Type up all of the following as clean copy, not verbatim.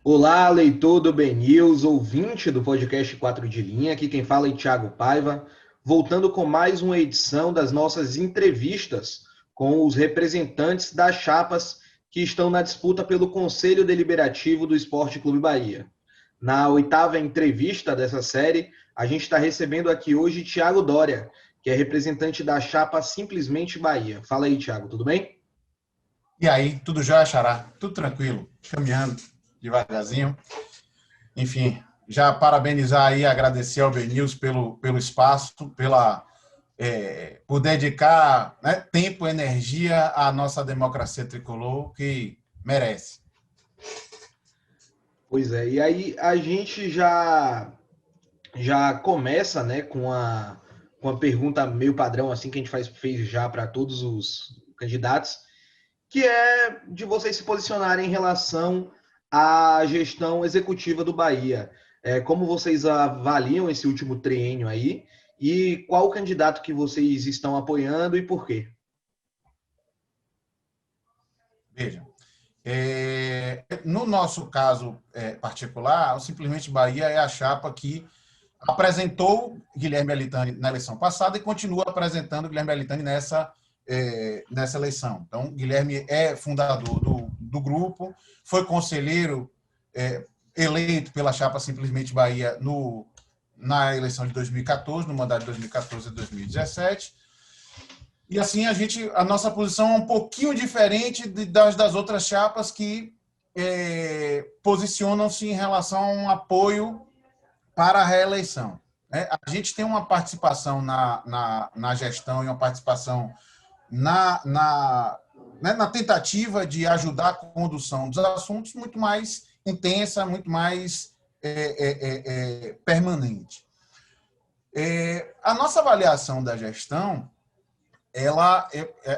Olá, leitor do BNews, ouvinte do podcast 4 de Linha, aqui quem fala é Thiago Paiva, voltando com mais uma edição das nossas entrevistas com os representantes das chapas que estão na disputa pelo Conselho Deliberativo do Esporte Clube Bahia. Na oitava entrevista dessa série, a gente está recebendo aqui hoje Thiago Dória, que é representante da chapa Simplesmente Bahia. Fala aí, Thiago, tudo bem? E aí, tudo jóia, Xará? Tudo tranquilo, caminhando devagarzinho. Enfim, já parabenizar aí, agradecer ao BNews pelo espaço, por dedicar, né, tempo e energia à nossa democracia tricolor, que merece. Pois é, e aí a gente já começa, né, com uma pergunta meio padrão assim que a gente fez já para todos os candidatos, que é de vocês se posicionarem em relação à gestão executiva do Bahia. Como vocês avaliam esse último triênio aí e qual candidato que vocês estão apoiando e por quê? Veja, no nosso caso particular, o Simplesmente Bahia é a chapa que apresentou Guilherme Alitani na eleição passada e continua apresentando Guilherme Alitani nessa eleição. Então, Guilherme é fundador do grupo, foi conselheiro eleito pela chapa Simplesmente Bahia na eleição de 2014, no mandato de 2014 a 2017. E assim a nossa posição é um pouquinho diferente das outras chapas que posicionam-se em relação a um apoio para a reeleição. A gente tem uma participação na gestão e uma participação na tentativa de ajudar a condução dos assuntos muito mais intensa, muito mais permanente. A nossa avaliação da gestão,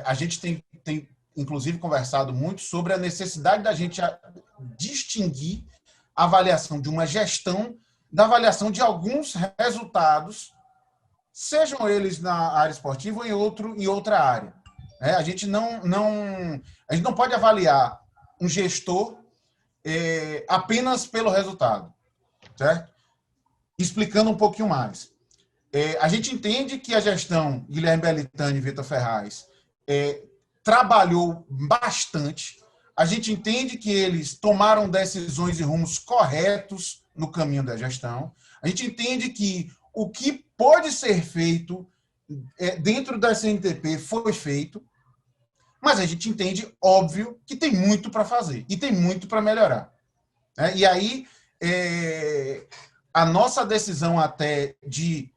a gente tem inclusive conversado muito sobre a necessidade da gente distinguir a avaliação de uma gestão da avaliação de alguns resultados, sejam eles na área esportiva ou em outra área. A gente a gente não pode avaliar um gestor apenas pelo resultado, certo? Explicando um pouquinho mais. A gente entende que a gestão Guilherme Belitani e Vitor Ferraz trabalhou bastante. A gente entende que eles tomaram decisões e rumos corretos no caminho da gestão. A gente entende que o que pode ser feito dentro da CNTP foi feito, mas a gente entende, óbvio, que tem muito para fazer e tem muito para melhorar. E aí, a nossa decisão até de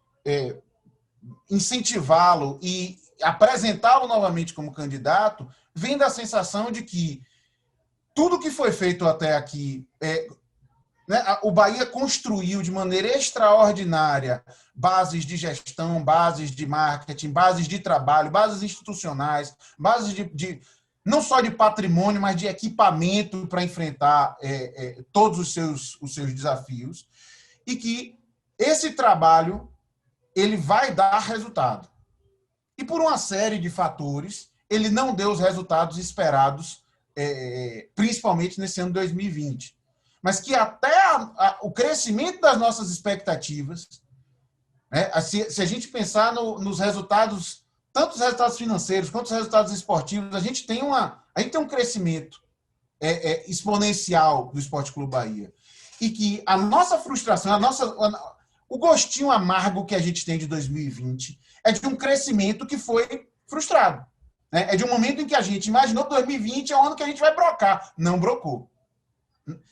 incentivá-lo e apresentá-lo novamente como candidato vem da sensação de que tudo que foi feito até aqui, o Bahia construiu de maneira extraordinária bases de gestão, bases de marketing, bases de trabalho, bases institucionais, bases não só de patrimônio, mas de equipamento para enfrentar todos os seus desafios, e que esse trabalho ele vai dar resultado. E por uma série de fatores, ele não deu os resultados esperados, principalmente nesse ano de 2020. Mas que até o crescimento das nossas expectativas, se a gente pensar nos resultados, tanto os resultados financeiros quanto os resultados esportivos, a gente tem um crescimento exponencial do Esporte Clube Bahia. E que a nossa frustração, o gostinho amargo que a gente tem de 2020 é de um crescimento que foi frustrado. É de um momento em que a gente imaginou que 2020 é o ano que a gente vai brocar. Não brocou.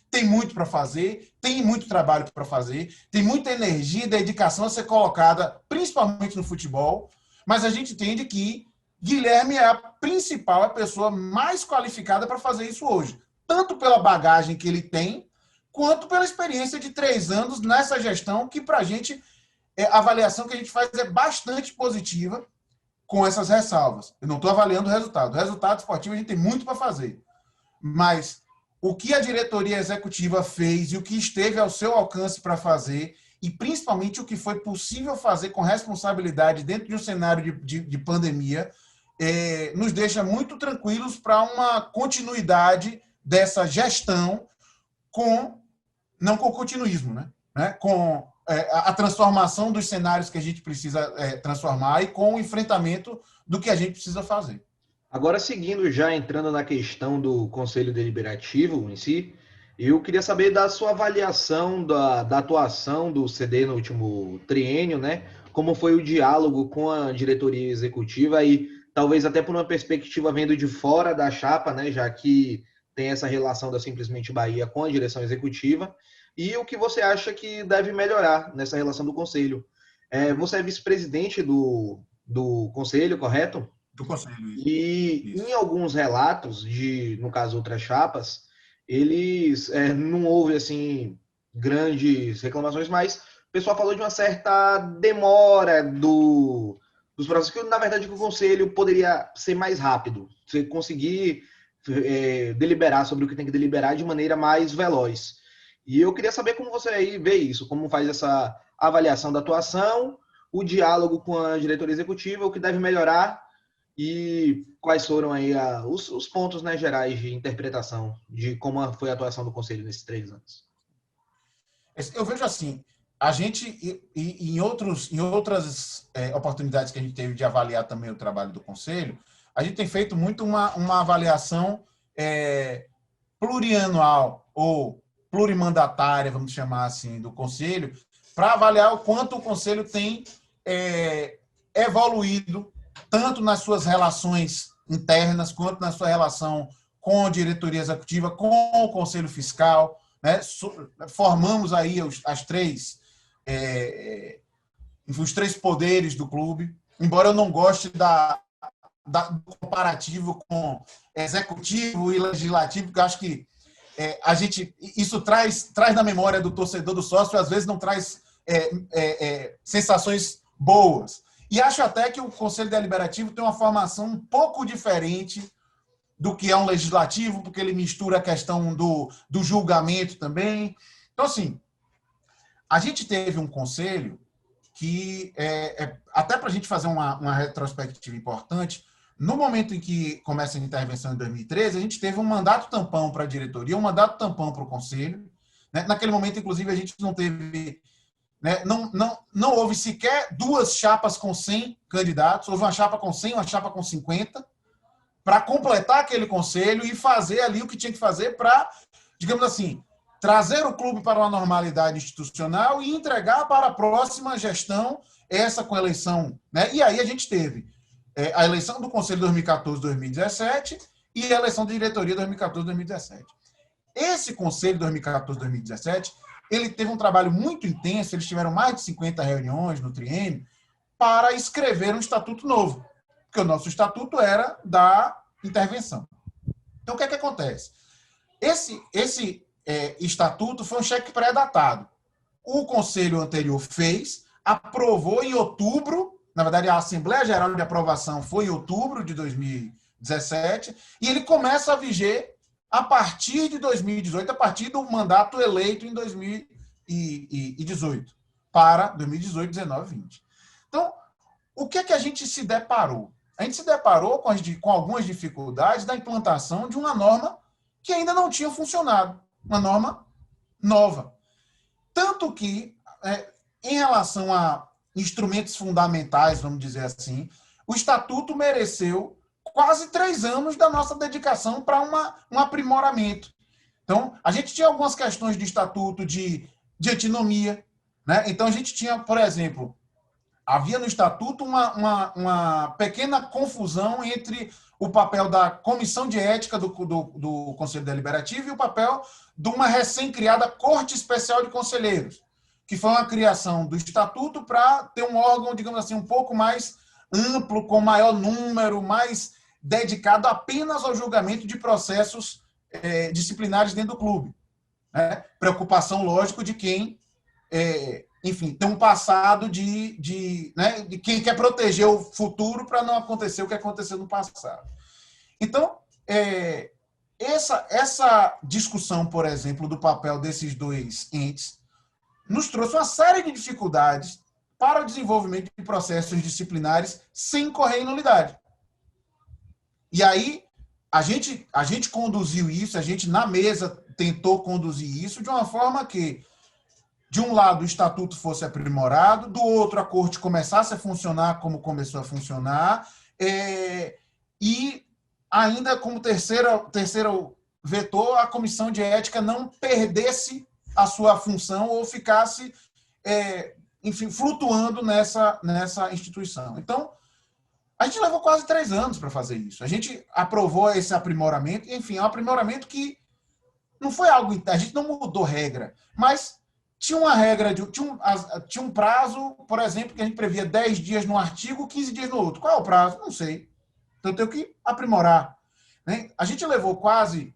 Tem muito para fazer, tem muito trabalho para fazer, tem muita energia e dedicação a ser colocada, principalmente no futebol, mas a gente entende que Guilherme é a pessoa mais qualificada para fazer isso hoje, tanto pela bagagem que ele tem, quanto pela experiência de 3 anos nessa gestão, que para a gente, a avaliação que a gente faz é bastante positiva com essas ressalvas. Eu não estou avaliando o resultado. O resultado esportivo a gente tem muito para fazer, mas o que a diretoria executiva fez e o que esteve ao seu alcance para fazer, e principalmente o que foi possível fazer com responsabilidade dentro de um cenário de pandemia, nos deixa muito tranquilos para uma continuidade dessa gestão com não com o continuismo, né? Com a transformação dos cenários que a gente precisa transformar e com o enfrentamento do que a gente precisa fazer. Agora, seguindo já entrando na questão do Conselho Deliberativo em si, eu queria saber da sua avaliação da atuação do CD no último triênio, né? Como foi o diálogo com a diretoria executiva e talvez até por uma perspectiva vendo de fora da chapa, né? Já que tem essa relação da Simplesmente Bahia com a direção executiva. E o que você acha que deve melhorar nessa relação do Conselho? Você é vice-presidente do Conselho, correto? Do Conselho, E isso. em alguns relatos no caso, outras chapas, eles não houve assim grandes reclamações, mas o pessoal falou de uma certa demora dos processos, que na verdade o conselho poderia ser mais rápido, você conseguir deliberar sobre o que tem que deliberar de maneira mais veloz. E eu queria saber como você aí vê isso, como faz essa avaliação da atuação, o diálogo com a diretoria executiva, o que deve melhorar e quais foram aí os pontos, né, gerais de interpretação de como foi a atuação do Conselho nesses 3 anos? Eu vejo assim, a gente, em outras oportunidades que a gente teve de avaliar também o trabalho do Conselho, a gente tem feito muito uma avaliação plurianual ou plurimandatária, vamos chamar assim, do Conselho, para avaliar o quanto o Conselho tem evoluído, tanto nas suas relações internas, quanto na sua relação com a diretoria executiva, com o Conselho Fiscal, né? Formamos aí os três poderes do clube, embora eu não goste do comparativo com executivo e legislativo, porque eu acho que isso traz na memória do torcedor, do sócio, às vezes não traz sensações boas. E acho até que o Conselho Deliberativo tem uma formação um pouco diferente do que é um legislativo, porque ele mistura a questão do julgamento também. Então, assim, a gente teve um conselho que, até para a gente fazer uma retrospectiva importante, no momento em que começa a intervenção em 2013, a gente teve um mandato tampão para a diretoria, um mandato tampão para o conselho. Né? Naquele momento, inclusive, a gente não teve... Né? Não houve sequer 2 chapas com 100 candidatos, houve uma chapa com 100, uma chapa com 50, para completar aquele conselho e fazer ali o que tinha que fazer para, digamos assim, trazer o clube para uma normalidade institucional e entregar para a próxima gestão, essa com a eleição. Né? E aí a gente teve a eleição do Conselho 2014-2017 e a eleição da diretoria 2014-2017. Esse Conselho 2014-2017, ele teve um trabalho muito intenso, eles tiveram mais de 50 reuniões no triênio para escrever um estatuto novo, porque o nosso estatuto era da intervenção. Então, o que é que acontece? Esse estatuto foi um cheque pré-datado. O conselho anterior fez, aprovou em outubro, na verdade, a Assembleia Geral de Aprovação foi em outubro de 2017, e ele começa a viger a partir de 2018, a partir do mandato eleito em 2018, para 2018, 19, 20. Então, o que é que a gente se deparou? A gente se deparou com algumas dificuldades da implantação de uma norma que ainda não tinha funcionado, uma norma nova. Tanto que, em relação a instrumentos fundamentais, vamos dizer assim, o Estatuto mereceu quase 3 anos da nossa dedicação para um aprimoramento. Então, a gente tinha algumas questões de Estatuto de antinomia. Né? Então, a gente tinha, por exemplo, havia no Estatuto uma pequena confusão entre o papel da Comissão de Ética do Conselho Deliberativo e o papel de uma recém-criada Corte Especial de Conselheiros, que foi uma criação do Estatuto para ter um órgão, digamos assim, um pouco mais amplo, com maior número, mais dedicado apenas ao julgamento de processos disciplinares dentro do clube. Né? Preocupação, lógico, de quem, enfim, tem um passado de quem quer proteger o futuro para não acontecer o que aconteceu no passado. Então, essa discussão, por exemplo, do papel desses 2 entes nos trouxe uma série de dificuldades para o desenvolvimento de processos disciplinares sem correr em nulidade. E aí, a gente conduziu isso, a gente na mesa tentou conduzir isso de uma forma que, de um lado, o estatuto fosse aprimorado, do outro, a corte começasse a funcionar como começou a funcionar, e ainda como terceiro vetor, a comissão de ética não perdesse a sua função ou ficasse, enfim, flutuando nessa instituição. Então, a gente levou quase 3 anos para fazer isso. A gente aprovou esse aprimoramento, enfim, é um aprimoramento que não foi algo... A gente não mudou regra, mas tinha uma regra, tinha um prazo, por exemplo, que a gente previa 10 dias num artigo, 15 dias no outro. Qual é o prazo? Não sei. Então, eu tenho que aprimorar. Né? A gente levou quase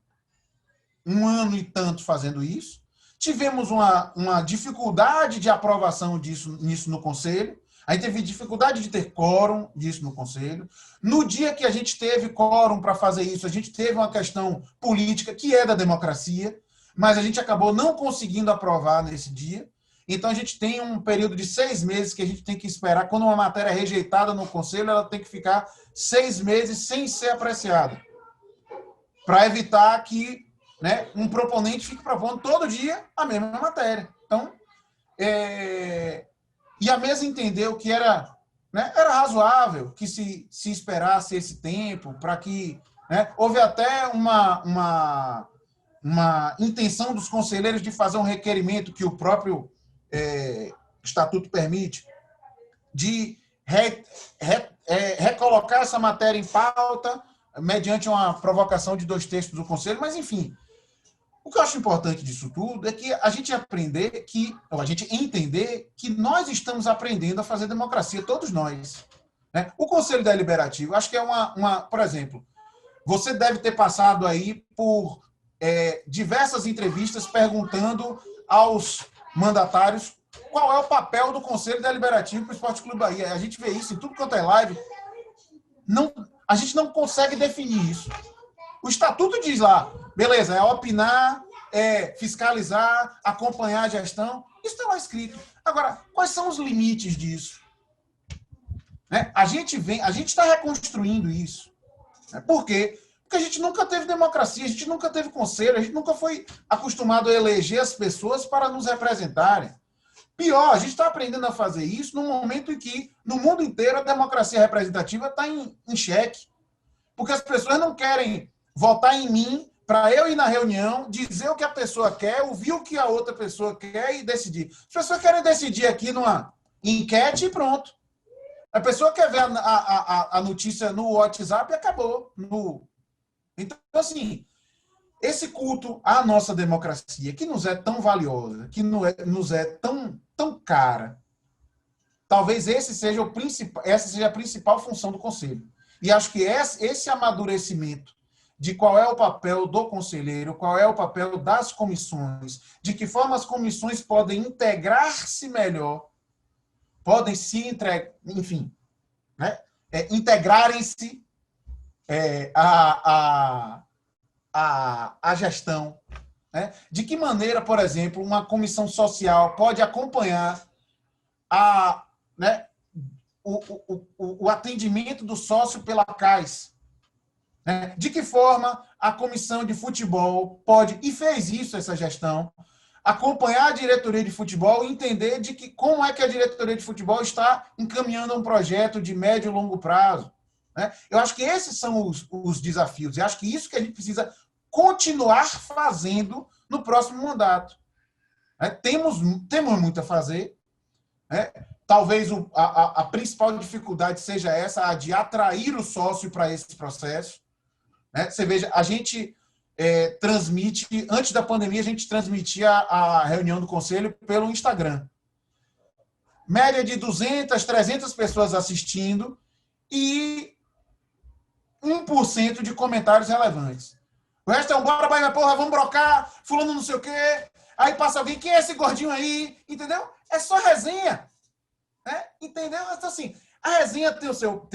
1 ano e tanto fazendo isso. Tivemos uma dificuldade de aprovação nisso no Conselho. A gente teve dificuldade de ter quórum disso no Conselho. No dia que a gente teve quórum para fazer isso, a gente teve uma questão política, que é da democracia, mas a gente acabou não conseguindo aprovar nesse dia. Então, a gente tem um período de 6 meses que a gente tem que esperar. Quando uma matéria é rejeitada no Conselho, ela tem que ficar 6 meses sem ser apreciada, para evitar que, né, um proponente fique propondo todo dia a mesma matéria. Então, e a mesa entendeu que era razoável que se esperasse esse tempo para que... Né, houve até uma intenção dos conselheiros de fazer um requerimento que o próprio estatuto permite, de recolocar essa matéria em pauta mediante uma provocação de 2/3 do Conselho, mas, enfim, o que eu acho importante disso tudo é que a gente entender que nós estamos aprendendo a fazer democracia, todos nós. Né? O Conselho Deliberativo, acho que é por exemplo, você deve ter passado aí por diversas entrevistas perguntando aos mandatários qual é o papel do Conselho Deliberativo para o Esporte Clube Bahia. A gente vê isso em tudo quanto é live. A gente não consegue definir isso. O estatuto diz lá, beleza, é opinar, é fiscalizar, acompanhar a gestão. Isso está lá escrito. Agora, quais são os limites disso? Né? A gente está reconstruindo isso. Né? Por quê? Porque a gente nunca teve democracia, a gente nunca teve conselho, a gente nunca foi acostumado a eleger as pessoas para nos representarem. Pior, a gente está aprendendo a fazer isso num momento em que, no mundo inteiro, a democracia representativa está em xeque. Porque as pessoas não querem votar em mim para eu ir na reunião, dizer o que a pessoa quer, ouvir o que a outra pessoa quer e decidir. As pessoas querem decidir aqui numa enquete e pronto. A pessoa quer ver a notícia no WhatsApp e acabou. Então, assim, esse culto à nossa democracia, que nos é tão valiosa, que nos é tão cara, talvez essa seja a principal função do Conselho. E acho que esse amadurecimento de qual é o papel do conselheiro, qual é o papel das comissões, de que forma as comissões podem integrar-se melhor, podem enfim, né, integrarem-se à gestão. Né? De que maneira, por exemplo, uma comissão social pode acompanhar o atendimento do sócio pela CAIS? Né? De que forma a comissão de futebol pode, e fez isso essa gestão, acompanhar a diretoria de futebol e entender como é que a diretoria de futebol está encaminhando um projeto de médio e longo prazo. Né? Eu acho que esses são os desafios. Eu acho que isso que a gente precisa continuar fazendo no próximo mandato. Né? Temos muito a fazer. Né? Talvez a principal dificuldade seja essa, a de atrair o sócio para esse processo. Né? Você veja, a gente transmite, antes da pandemia, a gente transmitia a reunião do Conselho pelo Instagram. Média de 200, 300 pessoas assistindo e 1% de comentários relevantes. O resto é bora, Bahia, porra, vamos brocar, fulano não sei o quê. Aí passa alguém, quem é esse gordinho aí? Entendeu? É só resenha. Né? Entendeu? Então, assim, a resenha tem o seu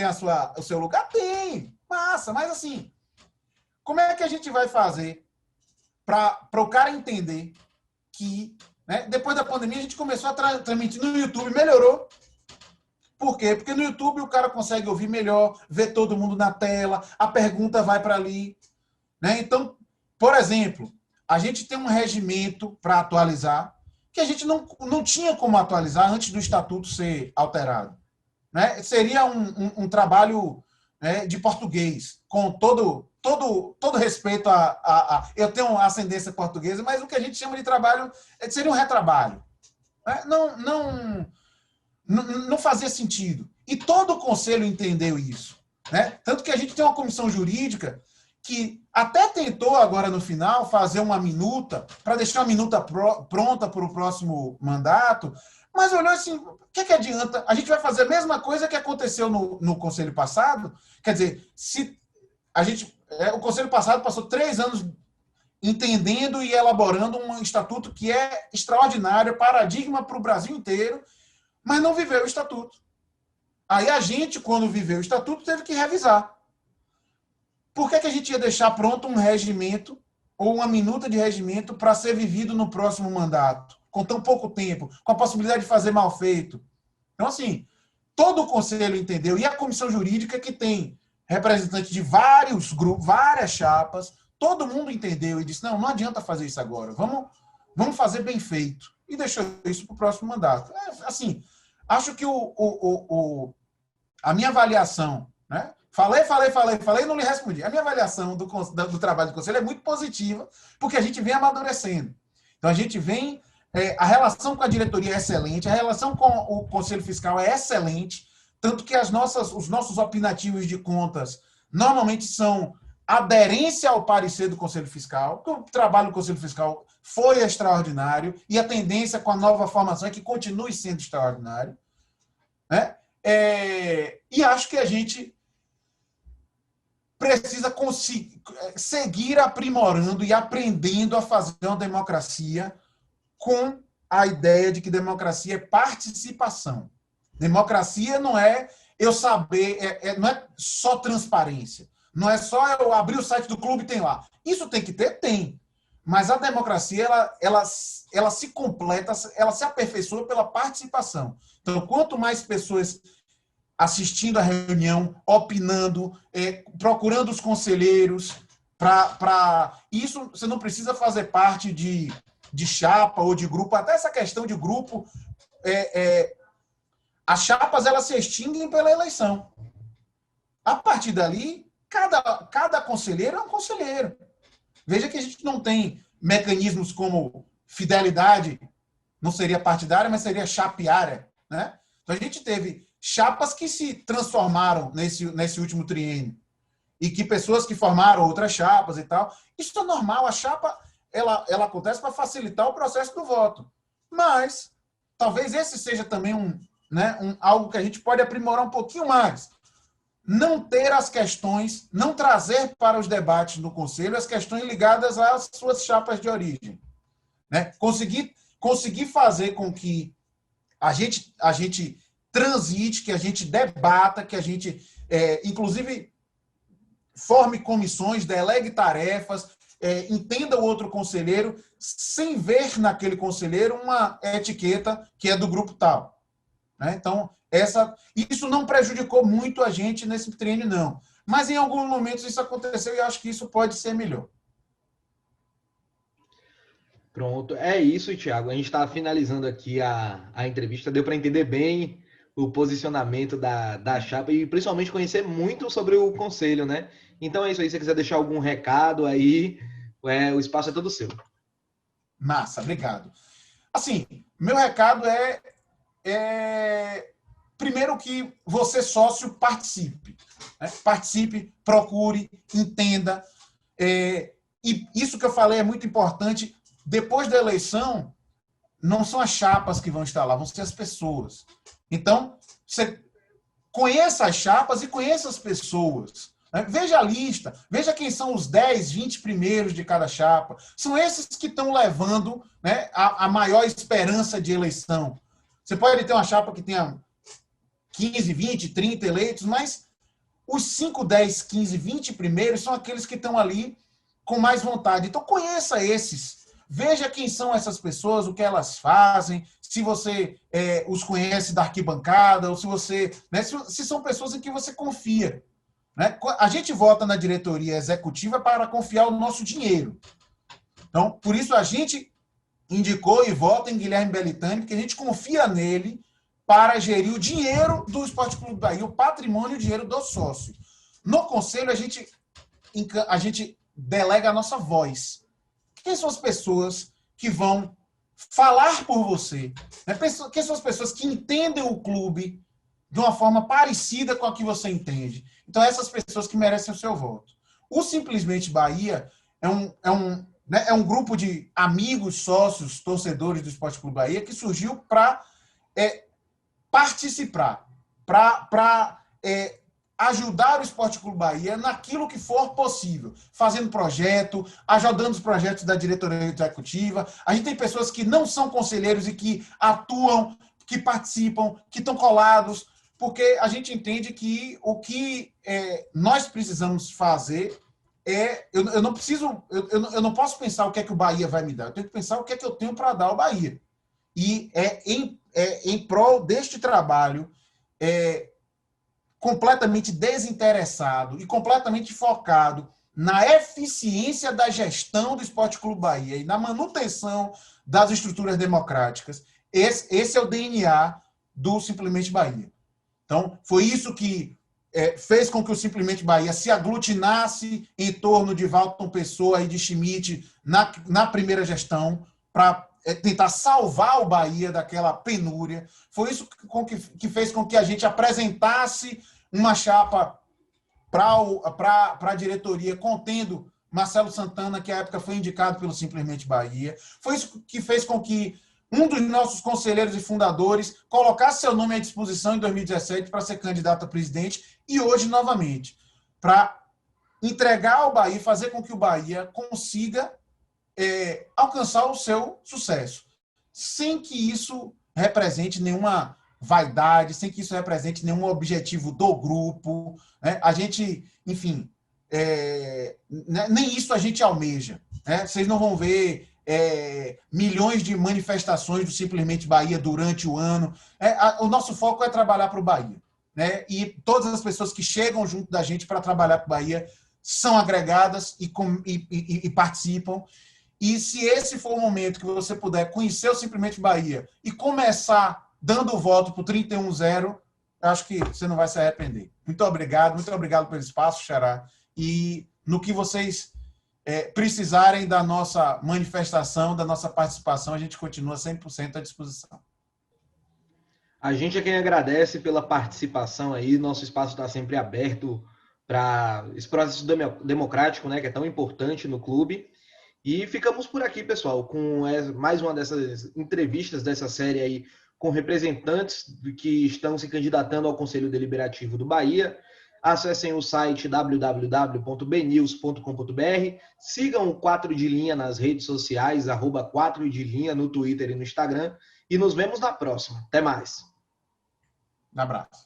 lugar? Tem. Massa, mas assim, como é que a gente vai fazer para o cara entender que, né, depois da pandemia, a gente começou a transmitir no YouTube, melhorou. Por quê? Porque no YouTube o cara consegue ouvir melhor, ver todo mundo na tela, a pergunta vai para ali. Né? Então, por exemplo, a gente tem um regimento para atualizar que a gente não tinha como atualizar antes do estatuto ser alterado. Né? Seria um trabalho, né, de português, com todo respeito eu tenho ascendência portuguesa, mas o que a gente chama de trabalho seria um retrabalho. Né? Não fazia sentido. E todo o conselho entendeu isso. Né? Tanto que a gente tem uma comissão jurídica que até tentou agora no final fazer uma minuta, para deixar a minuta pronta para o próximo mandato, mas olhou assim, o que adianta? A gente vai fazer a mesma coisa que aconteceu no conselho passado? Quer dizer, se o conselho passado passou 3 anos entendendo e elaborando um estatuto que é extraordinário, paradigma para o Brasil inteiro, mas não viveu o estatuto. Aí a gente, quando viveu o estatuto, teve que revisar. Por que a gente ia deixar pronto um regimento ou uma minuta de regimento para ser vivido no próximo mandato, com tão pouco tempo, com a possibilidade de fazer mal feito? Então, assim, todo o conselho entendeu, e a comissão jurídica, que tem representantes de vários grupos, várias chapas, todo mundo entendeu e disse, não adianta fazer isso agora, vamos fazer bem feito. E deixou isso para o próximo mandato. Assim, acho que a minha avaliação, né? Falei, e não lhe respondi. A minha avaliação do trabalho do conselho é muito positiva, porque a gente vem amadurecendo. Então, a gente vem... a relação com a diretoria é excelente, a relação com o Conselho Fiscal é excelente, tanto que os nossos opinativos de contas normalmente são aderência ao parecer do Conselho Fiscal, porque o trabalho do Conselho Fiscal foi extraordinário, e a tendência com a nova formação é que continue sendo extraordinário. Né? E acho que a gente precisa seguir aprimorando e aprendendo a fazer uma democracia com a ideia de que democracia é participação. Democracia não é eu saber, não é só transparência. Não é só eu abrir o site do clube e tem lá. Isso tem que ter? Tem. Mas a democracia, ela se completa, ela se aperfeiçoa pela participação. Então, quanto mais pessoas assistindo a reunião, opinando, procurando os conselheiros, isso você não precisa fazer parte de chapa ou de grupo, até essa questão de grupo, as chapas elas se extinguem pela eleição. A partir dali, cada conselheiro é um conselheiro. Veja que a gente não tem mecanismos como fidelidade, não seria partidária, mas seria chapeária. Né? Então a gente teve chapas que se transformaram nesse último triênio e que pessoas que formaram outras chapas e tal. Isso é normal, a chapa ela acontece para facilitar o processo do voto. Mas talvez esse seja também algo que a gente pode aprimorar um pouquinho mais. Não ter as questões, não trazer para os debates no Conselho as questões ligadas às suas chapas de origem. Né? Conseguir fazer com que a gente transite, que a gente debata, que a gente, inclusive, forme comissões, delegue tarefas, entenda o outro conselheiro, sem ver naquele conselheiro uma etiqueta que é do grupo tal. Né? Então, isso não prejudicou muito a gente nesse triênio, não. Mas, em alguns momentos, isso aconteceu e acho que isso pode ser melhor. Pronto, é isso, Thiago. A gente está finalizando aqui a entrevista. Deu para entender bem o posicionamento da chapa e principalmente conhecer muito sobre o conselho, né? Então é isso aí. Se você quiser deixar algum recado aí, o espaço é todo seu. Massa, obrigado. Assim, meu recado primeiro que você, sócio, participe. Né? Participe, procure, entenda. E isso que eu falei é muito importante. Depois da eleição, não são as chapas que vão estar lá, vão ser as pessoas. Então, você conheça as chapas e conheça as pessoas. Né? Veja a lista, veja quem são os 10, 20 primeiros de cada chapa. São esses que estão levando, né, a maior esperança de eleição. Você pode ter uma chapa que tenha 15, 20, 30 eleitos, mas os 5, 10, 15, 20 primeiros são aqueles que estão ali com mais vontade. Então, conheça esses. veja quem são essas pessoas, o que elas fazem, se você os conhece da arquibancada, ou se você, né, se são pessoas em que você confia. Né? A gente vota na diretoria executiva para confiar o nosso dinheiro. Então, por isso a gente indicou e vota em Guilherme Belitani, porque a gente confia nele para gerir o dinheiro do Esporte Clube Bahia, o patrimônio e o dinheiro do sócio. No conselho, a gente delega a nossa voz. Quem são as pessoas que vão falar por você? Quem são as pessoas que entendem o clube de uma forma parecida com a que você entende? Então, essas pessoas que merecem o seu voto. O Simplesmente Bahia é um grupo de amigos, sócios, torcedores do Esporte Clube Bahia que surgiu para participar, para ajudar o Esporte Clube Bahia naquilo que for possível, fazendo projeto, ajudando os projetos da diretoria executiva. A gente tem pessoas que não são conselheiros e que atuam, que participam, que estão colados, porque a gente entende que o que nós precisamos fazer eu não posso pensar o que é que o Bahia vai me dar, eu tenho que pensar o que é que eu tenho para dar ao Bahia. E em prol deste trabalho completamente desinteressado e completamente focado na eficiência da gestão do Esporte Clube Bahia e na manutenção das estruturas democráticas. Esse é o DNA do Simplesmente Bahia. Então, foi isso que fez com que o Simplesmente Bahia se aglutinasse em torno de Walton Pessoa e de Schmidt na primeira gestão para tentar salvar o Bahia daquela penúria. Foi isso que fez com que a gente apresentasse uma chapa para a diretoria contendo Marcelo Santana, que à época foi indicado pelo Simplesmente Bahia. Foi isso que fez com que um dos nossos conselheiros e fundadores colocasse seu nome à disposição em 2017 para ser candidato a presidente e hoje novamente, para entregar ao Bahia, fazer com que o Bahia consiga alcançar o seu sucesso, sem que isso represente nenhuma vaidade, sem que isso represente nenhum objetivo do grupo. Né? A gente, enfim, nem isso a gente almeja. Né? Vocês não vão ver milhões de manifestações do Simplesmente Bahia durante o ano. O nosso foco é trabalhar para o Bahia. Né? E todas as pessoas que chegam junto da gente para trabalhar para o Bahia são agregadas e participam. E se esse for o momento que você puder conhecer o Simplesmente Bahia e começar dando o voto para o 31-0, acho que você não vai se arrepender. Muito obrigado pelo espaço, Xará. E no que vocês precisarem da nossa manifestação, da nossa participação, a gente continua 100% à disposição. A gente é quem agradece pela participação aí, nosso espaço está sempre aberto para esse processo democrático, né, que é tão importante no clube. E ficamos por aqui, pessoal, com mais uma dessas entrevistas dessa série aí com representantes que estão se candidatando ao Conselho Deliberativo do Bahia. Acessem o site www.bnews.com.br, sigam o 4 de Linha nas redes sociais, @4 de Linha no Twitter e no Instagram, e nos vemos na próxima. Até mais. Um abraço.